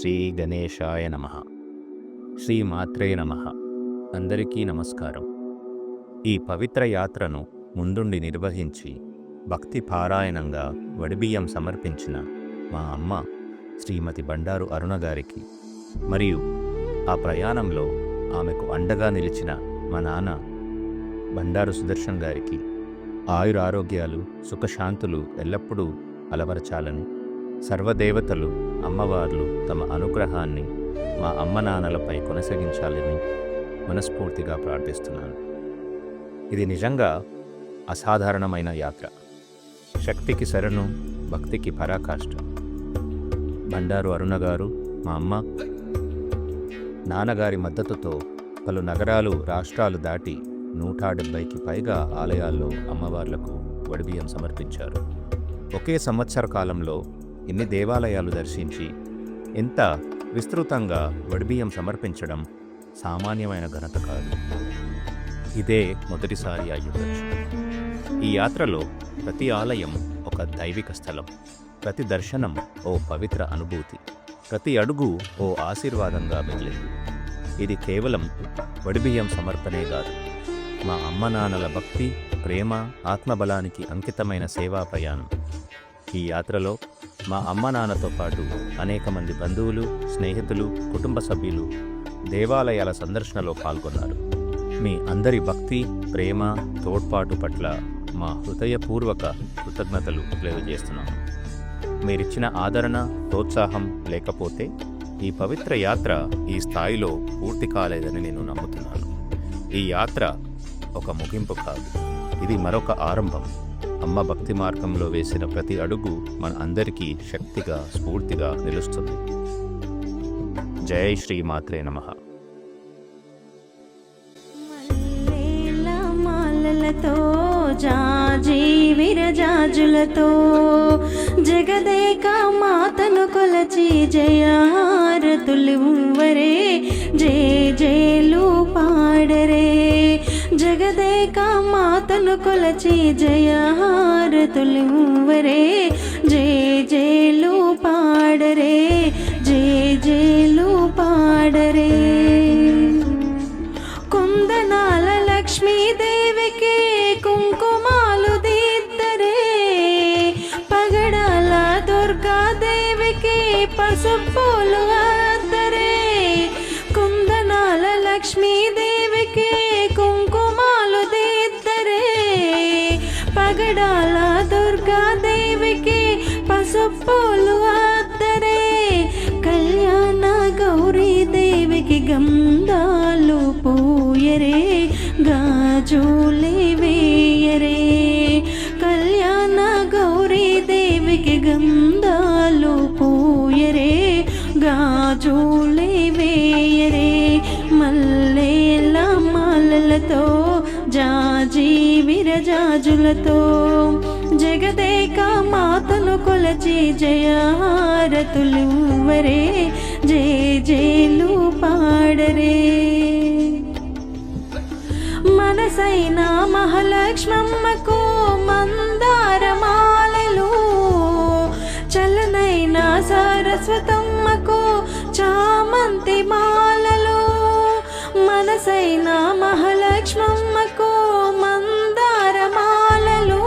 శ్రీ గణేశాయ నమః. శ్రీ మాత్రే నమః. అందరికీ నమస్కారం. ఈ పవిత్ర యాత్రను ముందుండి నిర్వహించి భక్తి పారాయణంగా వడిబియ్యం సమర్పించిన మా అమ్మ శ్రీమతి బండారు అరుణ గారికి, మరియు ఆ ప్రయాణంలో ఆమెకు అండగా నిలిచిన మా నాన్న బండారు సుదర్శన్ గారికి ఆయురారోగ్యాలు సుఖశాంతులు ఎల్లప్పుడూ అలవరచాలని, సర్వదేవతలు అమ్మవార్లు తమ అనుగ్రహాన్ని మా అమ్మ నాన్నలపై కొనసాగించాలని మనస్ఫూర్తిగా ప్రార్థిస్తున్నాను. ఇది నిజంగా అసాధారణమైన యాత్ర. శక్తికి శరణు, భక్తికి పరాకాష్ఠ. బండారు అరుణ గారు, మా అమ్మ, నాన్నగారి మద్దతుతో పలు నగరాలు రాష్ట్రాలు దాటి 170కి పైగా ఆలయాల్లో అమ్మవార్లకు వడిబియ్యం సమర్పించారు. ఒకే సంవత్సర కాలంలో ఇన్ని దేవాలయాలు దర్శించి ఎంత విస్తృతంగా వడిబియ్యం సమర్పించడం సామాన్యమైన ఘనత కాదు. ఇదే మొదటిసారి అయ్యుండొచ్చు. ఈ యాత్రలో ప్రతి ఆలయం ఒక దైవిక స్థలం, ప్రతి దర్శనం ఓ పవిత్ర అనుభూతి, ప్రతి అడుగు ఓ ఆశీర్వాదంగా మిగిలింది. ఇది కేవలం వడిబియ్యం సమర్పణే కాదు, మా అమ్మ నాన్నల భక్తి, ప్రేమ, ఆత్మబలానికి అంకితమైన సేవా ప్రయాణం. ఈ యాత్రలో మా అమ్మ నాన్నతో పాటు అనేక మంది బంధువులు, స్నేహితులు, కుటుంబ సభ్యులు దేవాలయాల సందర్శనలో పాల్గొన్నారు. మీ అందరి భక్తి, ప్రేమ, తోడ్పాటు పట్ల మా హృదయపూర్వక కృతజ్ఞతలు తెలియజేస్తున్నాము. మీరిచ్చిన ఆదరణ, ప్రోత్సాహం లేకపోతే ఈ పవిత్ర యాత్ర ఈ స్థాయిలో పూర్తి కాలేదని నేను నమ్ముతున్నాను. ఈ యాత్ర ఒక ముగింపు కాదు, ఇది మరొక ఆరంభం. అమ్మ భక్తి మార్గంలో వేసిన ప్రతి అడుగు మన అందరికీ శక్తిగా, స్ఫూర్తిగా నిలుస్తుంది. జై శ్రీ మాత్రే నమః. మాలలతో జాజి విరజాజులతో జగదేక మాతను కొలచి జయహారతులివ్వరే, జయ జయలు పాడరే. జగదేక మాతను కొలచి జయహారతులివ్వరే, జయ జయలు పాడరే, జయ జయలు పాడరే. కుందనాల లక్ష్మీదేవికి కుంకుమాలు దిద్దరే, పగడాల దుర్గాదేవికి పసుపులు అద్దరే. కుందనాల లక్ష్మీదేవికి కుంకుమాలు దిద్దరే, పగడాల దుర్గాదేవికి పసుపులు అద్దరే. కళ్యాణ గౌరీదేవికి గంధాలు పూయరే, గాజులే వేయరే. కళ్యాణ గౌరీదేవికి గంధాలు పూయరే, గాజులే వేయరే. మల్లేల మాలలతో జాజి విరజాజులతో జగదేక మాతను కొలచి జయహారతులివ్వరే, జయ జయలు పాడరే. మనసైన మహాలక్ష్మమ్మకు మందారమాలలు, చలనైన సరస్వతమ్మకు చామంతి మాలలు. మనసైన మహాలక్ష్మమ్మకు మందారమాలలు,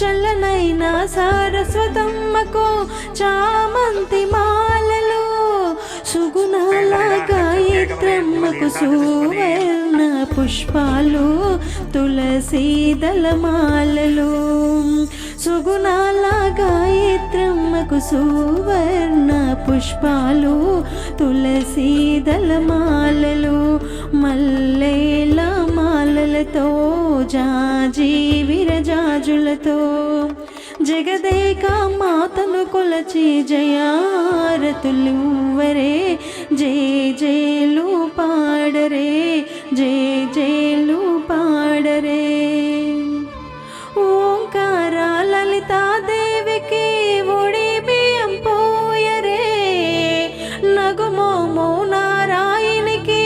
చల్లనైన సరస్వతమ్మకు చామంతి మాలలు. సుగుణాల గాయత్రమ్మకు సువర్ణ పుష్పాలు, తులసీ దళమాలలు. సుగుణాల గాయత్రమ్మకు సువర్ణ పుష్పాలు, తులసీ దళమాలలు. మల్లేల మాలలతో జాజి విరజాజులతో జగదేక మాతను కొలచి జయహారతులివ్వరే, జయ జయలు పాడరే, జయ జయలు పాడరే. ఓంకార లలితాదేవికి వడిబియ్యం పోయరే, నగుమోము నారాయణికి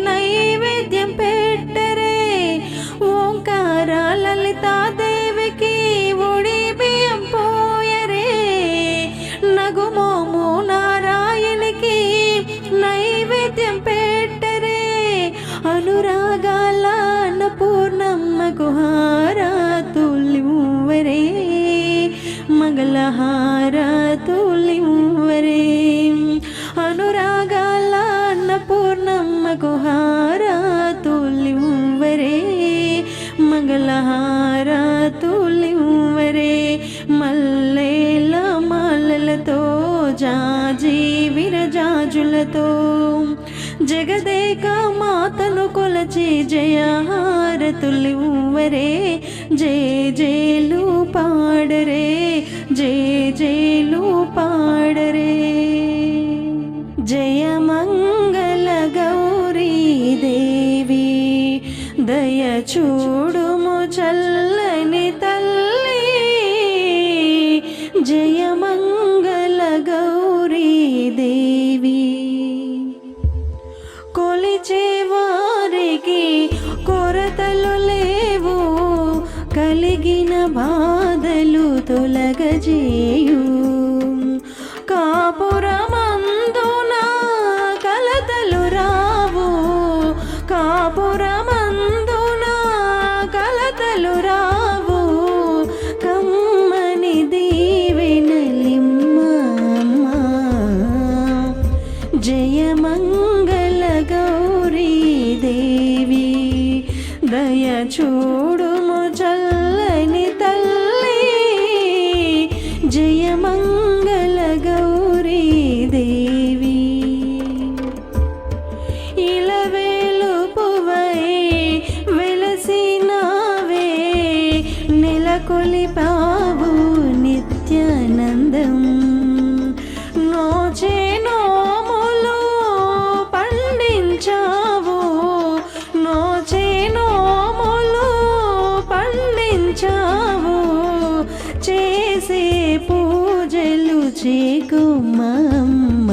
నైవేద్యం పెట్టరే. ఓంకార లలితాదేవికి వడిబియ్యం పోయరే, నగుమోము నారాయణ పూర్ణమ్మకు హారతులివ్వరే, మంగళహారతులివ్వరే. అనురాగాల అన్నపూర్ణమ్మకు హారతులివ్వరే, మంగళహారతులివ్వరే. మల్లెల మాలలతో జాజి విరజాజులతో జగదేక మాతను కొలచి జయహారతులివ్వరే, జయ జయలు పాడరే, జయ జయలు పాడరే. జయ మంగళ గౌరీ దేవి, దయ చూడుము చల్లని తల్లి. జయ మంగళ గౌరీ దేవి, కొలిచే వారికి కొరతలు లేవు, కలిగిన బాధలు తొలగజేయు. కాపురమందున కలతలు రావు, కాపురమందున కలతలు రావు. కమ్మని దీవెనలిమ్మ, జయ మంగళ గౌరీ దేవి, దయ చూడుము చల్లని తల్లి. జయ మంగళ గౌరీ దేవి, ఇలవేలుపువై వెలసినావే, నెలకొలిపావు నిత్యానందం. నోచే నోములు పండించావు, నోచే నోములు పండించావు. చేసే పూజలు చేకుమమ్మ,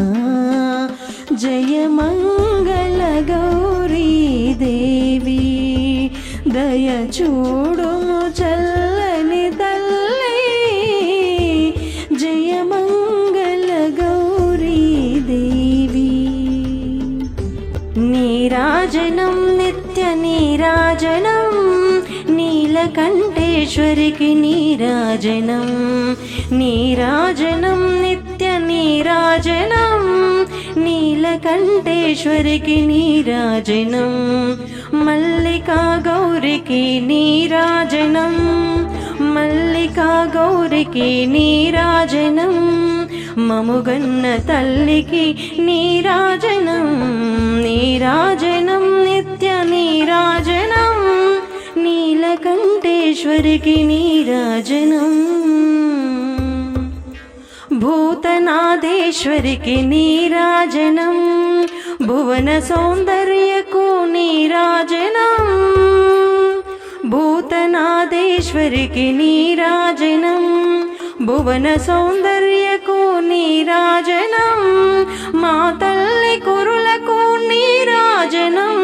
జయ మంగళ గౌరీ దేవి, దయ చూడుము చల్లని తల్లి. జయ మంగళ గౌరీ దేవి, నీరాజనం నిత్య నీరాజనం, నీలకంఠేశ్వరికి నీరాజనం. నీరాజనం నిత్య నీరాజనం, నీలకంఠేశ్వరికి నీరాజనం. మల్లికా గౌరికి నీరాజనం, మల్లికా గౌరికి నీరాజనం. మముగన్న తల్లికి నీరాజనం, నీరాజనం నిత్య నీరాజనం, నీలకంఠేశ్వరికి నీరాజనం. భూతనాదేశ్వరికి నీరాజనం, భువన సౌందర్యకు నీరాజనం. భూతనాదేశ్వరికి నీరాజనం, భువన సౌందర్యకు నీరాజనం. మా తల్లి కురులకు నీరాజనం,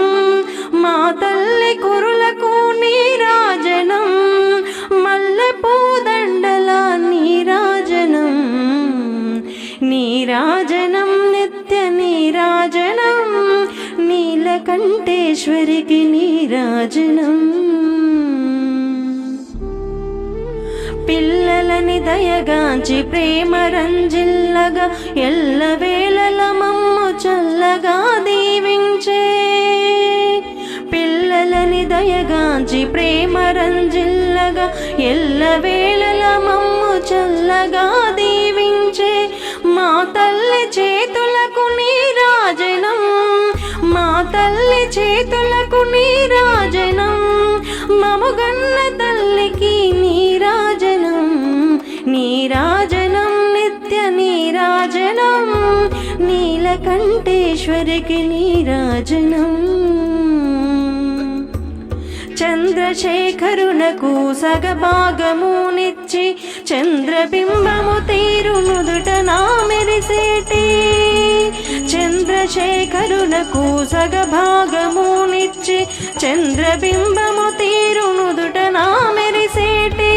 మా తల్లి కురులకు నీరాజనం. మల్లెపూ దండల నీరాజనం, నీరాజనం నిత్య నీరాజనం, నీలకంఠేశ్వరికి నీరాజనం. పిల్లలని దయగాంచి ప్రేమ రంజిల్లగా, ఎల్లవేళల మమ్ము చల్లగా దీవించే. పిల్లలని దయగాంచి ప్రేమ రంజిల్లగా, ఎల్లవేళల మమ్ము చల్లగా దీవించే. మా తల్లి చేతులకు నీరాజనం, మా తల్లి చేతులకు నీరాజనం. మముగన్న తల్లికి నీరాజనం, నీరాజనం నిత్య నీరాజనం, నీలకంఠేశ్వరికి నీరాజనం. చంద్రశేఖరునకు సగభాగమునిచ్చి, చంద్రబింబము తీరు నుదుట నా మెరిసేటి. చంద్రశేఖరునకు సగభాగమునిచ్చి, చంద్రబింబము తీరు నుదుట నా మెరిసేటి.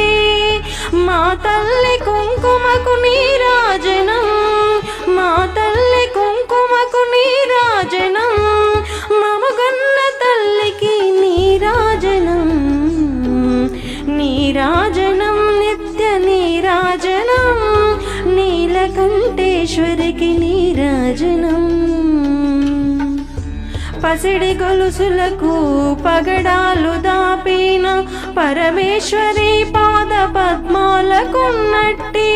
మా తల్లి కుంకుమకు నీరాజనం, మా తల్లి కుంకుమకు నీరాజనం. మమగన్న తల్లికి నీరాజనం, పరమేశ్వరికి నీరాజనం పసిడి గొలుసులకు పగడాలు దాపిన పరమేశ్వరి పాద పద్మాలకున్నట్టి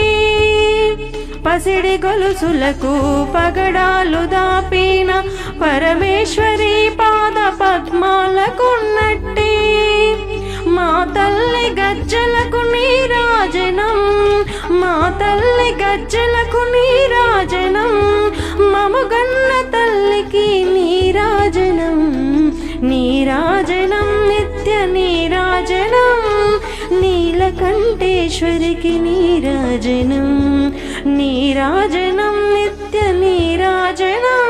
పసిడి గొలుసులకు పగడాలు దాపిన పరమేశ్వరి పాద పద్మాలకున్నట్టి మా తల్లి గజ్జలకు నీరాజనం మా తల్లి గజ్జలకు నీరాజనం మముగన్న తల్లికి నీరాజనం నీరాజనం నిత్య నీరాజనం నీలకంఠేశ్వరికి నీరాజనం నీరాజనం నిత్య నీరాజనం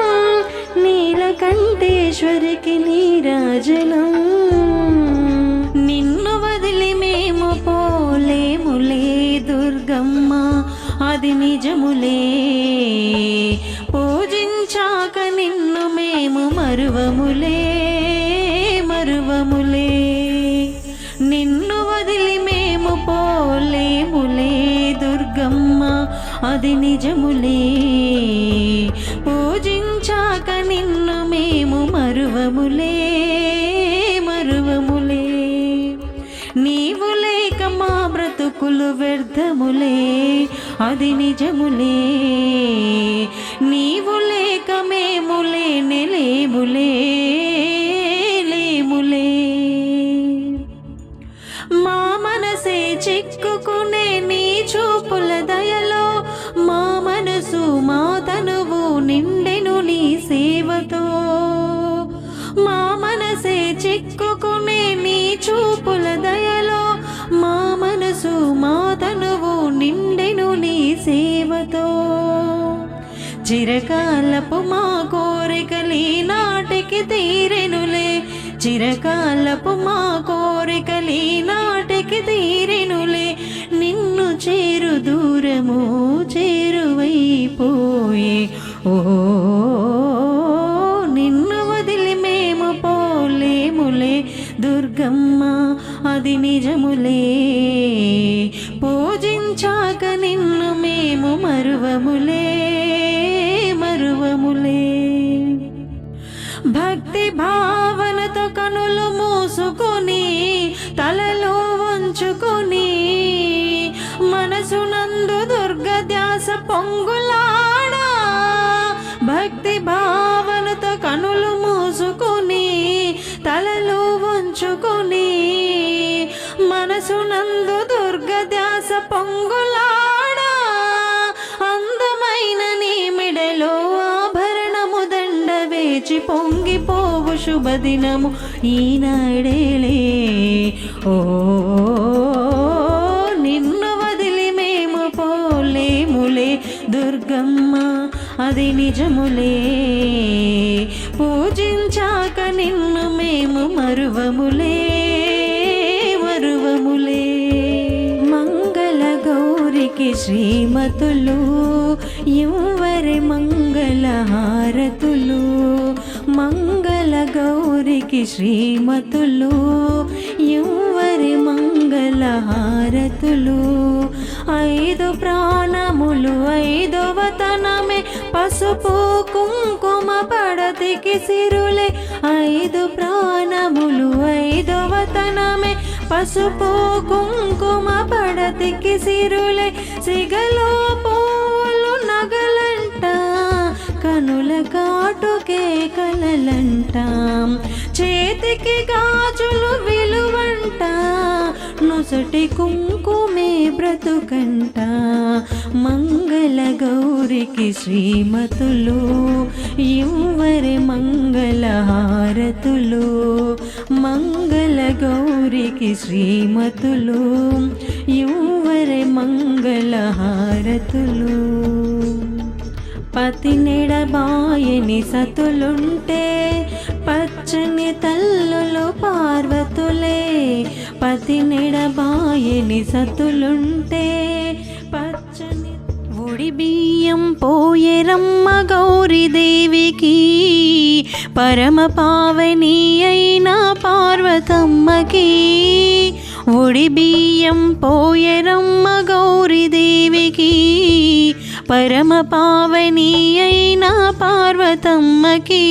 నీలకంఠేశ్వరికి నీరాజనం నిన్ను వదిలి మేము పోలేములే దుర్గమ్మ అది నిజములే పూజించాక నిన్ను మేము మరువములే మరువములే నిన్ను వదిలి మేము పోలేములే దుర్గమ్మ అది నిజములే పూజించాక నిన్ను మేము మరువములే మరువములే నీవు లేక మా బ్రతుకులు వ్యర్థములే అది నిజములే నీవు లేక మేము లేనే లేములే లేములే మా మనసే చిక్కుకునే నీ చూపుల దయలో మా మనసు మా తనువు నిండెను నీ సేవతో మా మనసే చిక్కుకునే నీ చూపుల దయలో మా మనసు మా తనువు నిండెను నీ సేవతో చిరకాలపు మా కోరికలీ నాటికి తీరెనులే చిరకాలపు మా కోరికలీ నాటికి తీరెనులే నిన్ను చేరు దూరము చేరువైపోయే ఓ నిన్ను వదిలి మేము పోలేములే దుర్గమ్మ అది నిజములే పూజించాక నిన్ను మేము మరువములే మరువములే భక్తి భావనతో కనులు మూసుకొని తలలో వంచుకొని మనసునందు దుర్గ ధ్యాస పొంగులాడా భక్తి భావనతో కనులు మూసుకొని తలలో వంచుకొని మనసునందు దుర్గ ధ్యాస పొంగులాడా అందమైన నీ మెడలో ఆభరణము దండ వేచి పొంగిపోవు శుభదినము ఈనాడేలే ఓ నిన్ను వదిలి మేము పోలేములే దుర్గమ్మ అది నిజములే పూజించాక నిన్ను మేము మరువములే మరువములే మంగళ గౌరికి శ్రీమతులు యువరి మంగళ హారతులు మంగళ గౌరికి శ్రీమతులు యువరి మంగళ హారతులు ఐదు ప్రాణములు ఐదవ తనమే పసుపు కుంకుమ పడతికి సిరులే ఐదు ప్రాణములు ఐదవ తనమే పసుపు కుంకుమ పడతికి సిరులే సిగలో పూలు నగలంట కనుల కాటుకే కలలంట చేతికి గాజులు విలువంట నుసటి కుంకుమే బ్రతుకంట మంగళ గౌరికి శ్రీమతులు యువరి మంగళ హారతులు మంగళ గౌరికి శ్రీమతులు యువరి మంగళ హారతులు పతి నెడబాయని సతులుంటే పచ్చని తల్లులు పార్వతులే పతి నెడబాయని సతులుంటే పచ్చని ఉడి బియ్యం పోయేరమ్మ గౌరీదేవికి పరమ పావని అయిన పార్వతమ్మకి ఉడి బియ్యం పోయేరమ్మ గౌరీదేవికి పరమ పావని అయిన పార్వతమ్మకి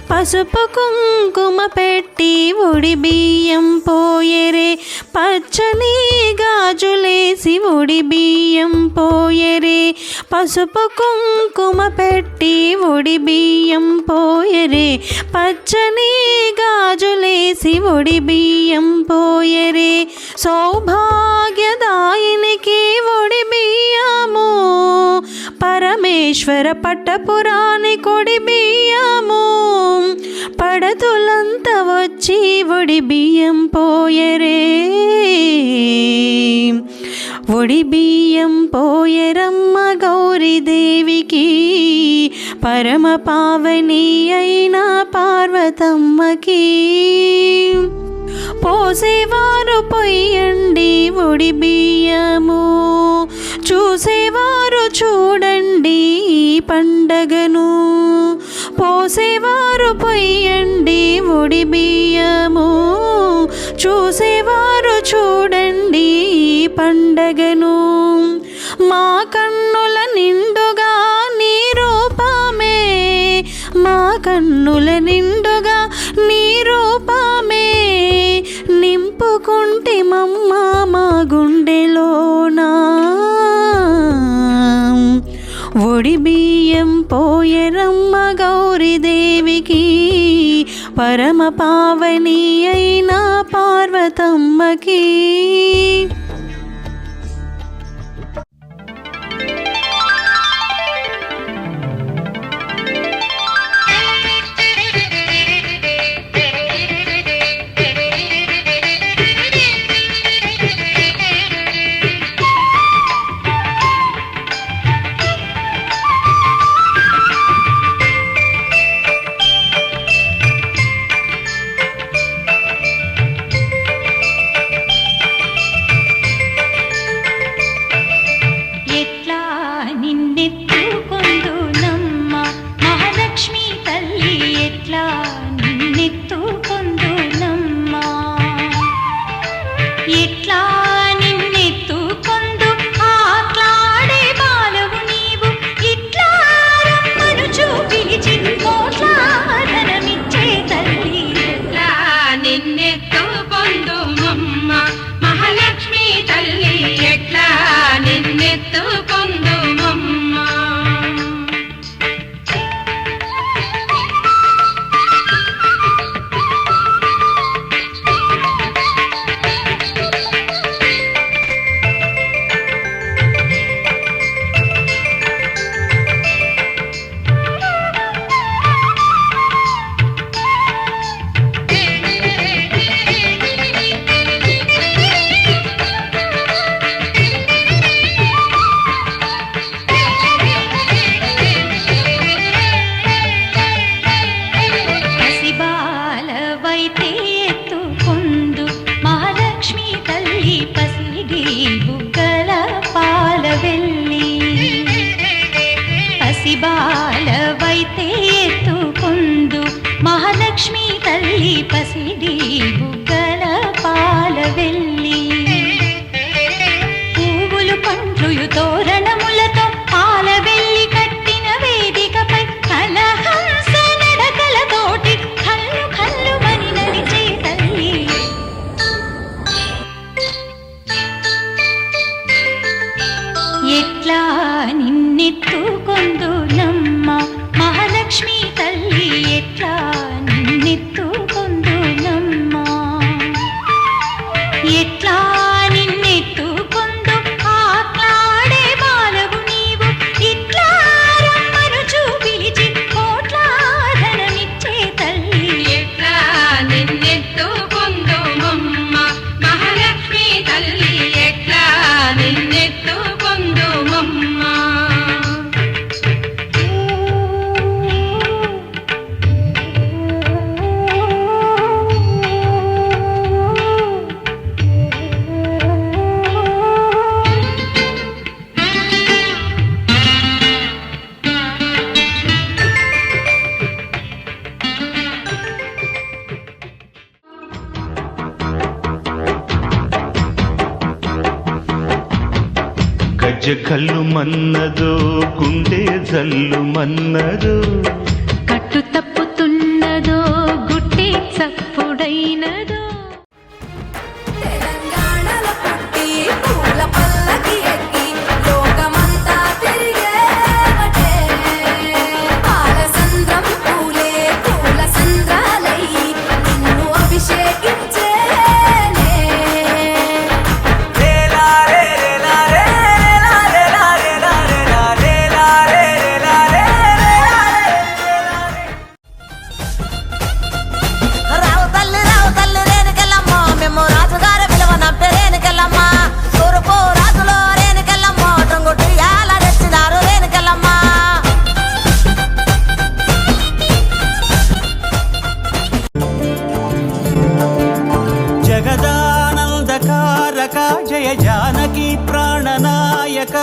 పసుపు కుంకుమ పెట్టి ఒడి బియ్యం పోయరే, పచ్చని గాజులేసి ఒడి బియ్యం పోయరే, పసుపు కుంకుమ పెట్టి ఒడి బియ్యం పోయరే, పచ్చని గాజులేసి ఒడి బియ్యం పోయరే, సౌభాగ్యదాయినికి ఒడి బియ్యము, పరమేశ్వర పట్టపురాణి కొడి బియ్యము, పడతులంతా వచ్చి ఒడి బియ్యం పోయరే, ఒడి బియ్యం పోయరమ్మ గౌరీదేవికి, పరమ పావని అయిన పార్వతమ్మకి. పోసేవారు పొయ్యండి ఒడి బియ్యము, చూసేవారు చూడండి ఈ పండగను, పోసేవారు పొయ్యండి ఒడి బియ్యము, చూసేవారు చూడండి ఈ పండగను, మా కన్నుల నిండుగా నీ రూపమే, మా కన్నుల నిండుగా నీ రూపమే, నింపుకుంటే మమ్మ మా గుండెలోనా, ఒడి బియ్యం పోయరమ్మ గౌరీదేవికి, పరమ పావని అయిన పార్వతమ్మకి. బాలవైతే ఎత్తుకుందు మహాలక్ష్మి తల్లి పసిడి బుగ్గల పాల వెళ్ళి పువ్వులు పండ్లు తోరణములతో పాల వెళ్ళి కట్టిన వేదికపై కలహంస నడకలతోటి కల్లు కల్లు మని నడిచే తల్లి ఎట్లా నిన్నెత్తుకొందు నమ్మ మహాలక్ష్మి తల్లి ఎట్లా నిన్నెత్తుకొందు నమ్మ ఎట్లా నిన్నెత్తుకొందు ఆట్లాడే బాలవు నీవు ఇట్లా రమ్మనుచు పిలిచి కోట్ల ధనమిచ్చే తల్లి ఎట్లా నిన్నెత్తుకొందు మమ్మ మహాలక్ష్మి తల్లి ఎట్లా నిన్నెత్తుకొందు మమ్మ గజ్జె కల్లు మన్నదో గుండె జల్లు మన్నదో కట్టు తప్పుతున్నదో గుట్టే చప్పుడైనదో తెలంగాణలో పుట్టి పూల పల్లకి ఎక్కి లోకమంతా తిరిగేవటే పాలసంద్రం పూలే పూల సంద్రాలై నిన్ను అభిషేకించేనే రావు తల్లి రేణుకెళ్ళమ్మ మేము రాజుగారి విలువ నంపే రేణుకెళ్ళమ్మ తూర్పు రాజులో రేణుకెళ్ళమ్మ టొంగుటు యాల తెచ్చినారు రేణుకెళ్ళమ్మ జగదానందకారక జయ జానకి ప్రాణనాయక